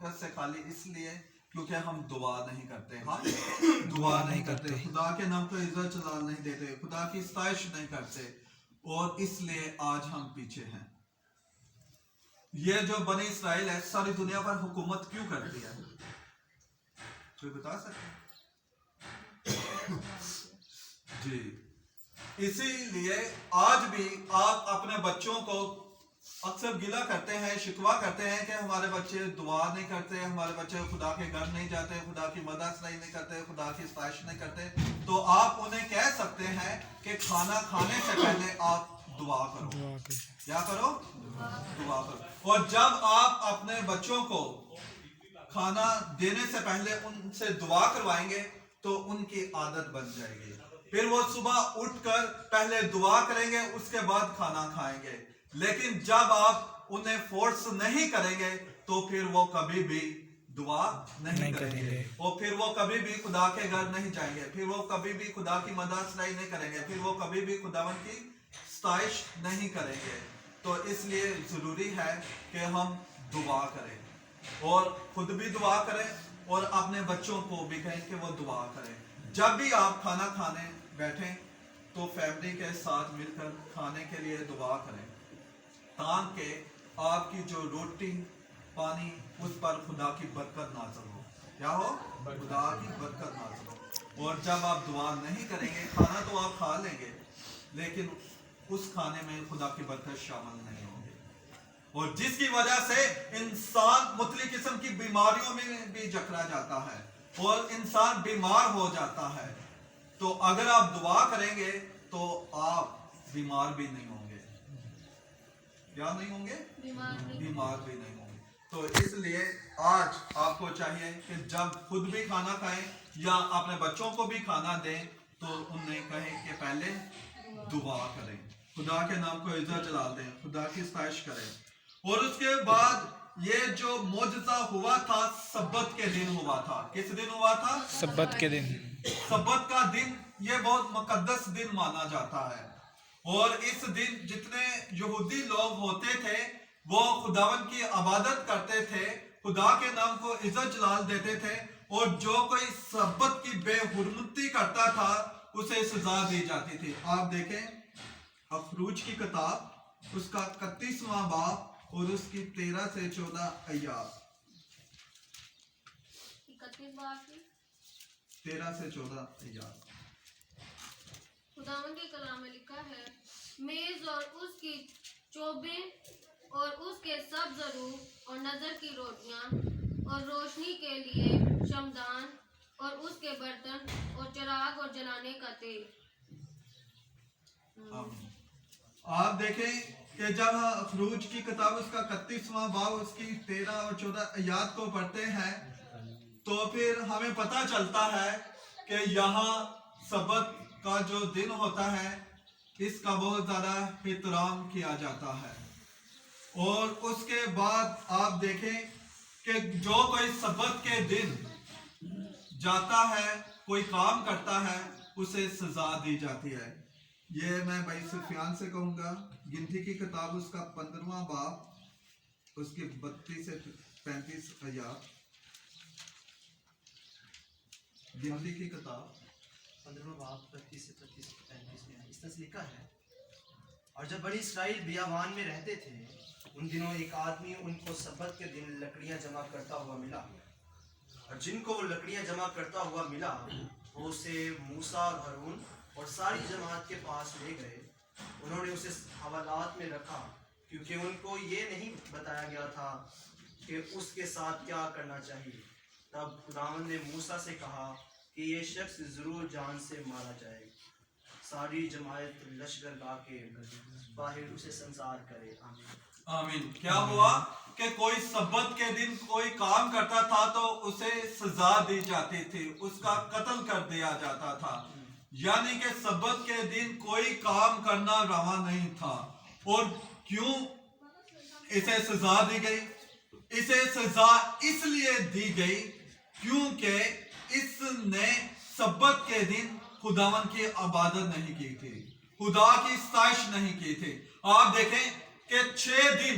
برکت سے خالی اس لیے کیونکہ ہم دعا نہیں کرتے، ہم دعا نہیں کرتے، خدا کے نام کو عزت جلال نہیں دیتے، خدا کی ستائش نہیں کرتے، اور اس لیے آج ہم پیچھے ہیں۔ یہ جو بنی اسرائیل ہے ساری دنیا پر حکومت کیوں کرتی ہے؟ کوئی بتا سکتے؟ جی اسی لیے آج بھی آپ اپنے بچوں کو اکثر گلہ کرتے ہیں، شکوہ کرتے ہیں کہ ہمارے بچے دعا نہیں کرتے، ہمارے بچے خدا کے گھر نہیں جاتے، خدا کی مدد نہیں کرتے، خدا کی ستائش نہیں کرتے، تو آپ انہیں کہہ سکتے ہیں کہ کھانا کھانے سے پہلے آپ دعا کرو۔ کیا کرو؟ دعا کرو۔ اور جب آپ اپنے بچوں کو کھانا دینے سے پہلے ان سے دعا کروائیں گے تو ان کی عادت بن جائے گی، پھر وہ صبح اٹھ کر پہلے دعا کریں گے، اس کے بعد کھانا کھائیں گے۔ لیکن جب آپ انہیں فورس نہیں کریں گے تو پھر وہ کبھی بھی دعا نہیں کریں گے، اور پھر وہ کبھی بھی خدا کے گھر نہیں جائیں گے، پھر وہ کبھی بھی خدا کی مدد نہیں کریں گے، پھر وہ کبھی بھی خداوند کی ستائش نہیں کریں گے۔ تو اس لیے ضروری ہے کہ ہم دعا کریں، اور خود بھی دعا کریں اور اپنے بچوں کو بھی کہیں کہ وہ دعا کریں۔ جب بھی آپ کھانا کھانے بیٹھیں تو فیملی کے ساتھ مل کر کھانے کے لیے دعا کریں، تاکہ آپ کی جو روٹی پانی اس پر خدا کی برکت نازل ہو۔ کیا ہو؟ خدا کی برکت نازل ہو۔ اور جب آپ دعا نہیں کریں گے، کھانا تو آپ کھا لیں گے لیکن اس کھانے میں خدا کی برکت شامل نہیں ہوگی، اور جس کی وجہ سے انسان مختلف قسم کی بیماریوں میں بھی جکڑا جاتا ہے اور انسان بیمار ہو جاتا ہے۔ تو اگر آپ دعا کریں گے تو آپ بیمار بھی نہیں ہوں گے۔ کیا نہیں ہوں گے؟ بیمار بھی نہیں ہوں گے۔ تو اس لیے آج آپ کو چاہیے کہ جب خود بھی کھانا کھائیں یا اپنے بچوں کو بھی کھانا دیں تو انہیں کہیں کہ پہلے دعا کریں، خدا کے نام کو عزت جلال دیں، خدا کی ستائش کریں۔ اور اس کے بعد یہ جو معجزہ ہوا تھا سبت کے دن ہوا تھا۔ کس دن ہوا تھا؟ سبت کے دن۔ سبت کا دن یہ بہت مقدس دن مانا جاتا ہے، اور اس دن جتنے یہودی لوگ ہوتے تھے وہ خداوند کی عبادت کرتے تھے، خدا کے نام کو عزت جلال دیتے تھے، اور جو کوئی سبت کی بے حرمتی کرتا تھا اسے سزا دی جاتی تھی۔ آپ دیکھیں خروج کی کتاب اس کا 31واں باب اور اس کی 13 سے 14 آیات۔ 13 سے 14 آیات۔ خداوند کے کلام میں لکھا ہے، میز اور اس کی چوبیں اور اس کے سب ضرور اور نظر کی روٹیاں اور روشنی کے لیے شمدان اور اس کے برتن اور چراغ اور جلانے کا تیل۔ آپ دیکھیں کہ جب خروج کی کتاب اس کا 31واں باب اس کی 13 اور 14 آیات کو پڑھتے ہیں تو پھر ہمیں پتہ چلتا ہے کہ یہاں سبت کا جو دن ہوتا ہے اس کا بہت زیادہ احترام کیا جاتا ہے، اور اس کے بعد آپ دیکھیں کہ جو کوئی سبت کے دن جاتا ہے، کوئی کام کرتا ہے، اسے سزا دی جاتی ہے۔ یہ میں بھائی سفیان سے کہوں گا، گنتی کی کتاب اس کا 15واں باب اس کی 32 سے 35 آیات۔ گنتی کی کتاب 15واں باب 32 سے 35 میں اس طرح لکھا ہے، اور جب بنی اسرائیل بیابان میں رہتے تھے ان دنوں ایک آدمی ان کو سبت کے دن لکڑیاں جمع کرتا ہوا ملا، اور جن کو وہ لکڑیاں جمع کرتا ہوا ملا وہ اسے موسیٰ اور ہارون اور ساری جماعت کے پاس لے گئے۔ انہوں نے اسے حوالات میں رکھا کیونکہ ان کو یہ نہیں بتایا گیا تھا کہ اس کے ساتھ کیا کرنا چاہیے۔ تب خداوند نے موسیٰ سے کہا کہ یہ شخص ضرور جان سے مارا جائے۔ ساری جماعت لشکر گاہ کے باہر اسے سنسار کرے۔ آمین۔ آمین۔ کیا ہوا کہ کوئی سبت کے دن کوئی کام کرتا تھا تو اسے سزا دی جاتی تھی، اس کا قتل کر دیا جاتا تھا، یعنی کہ سبت کے دن کوئی کام کرنا روا نہیں تھا۔ اور کیوں اسے سزا دی گئی؟ اسے سزا اس لیے دی گئی کیونکہ اس نے سبت کے دن خداوند کی عبادت نہیں کی تھی، خدا کی ستائش نہیں کی تھی۔ آپ دیکھیں کہ 6 دن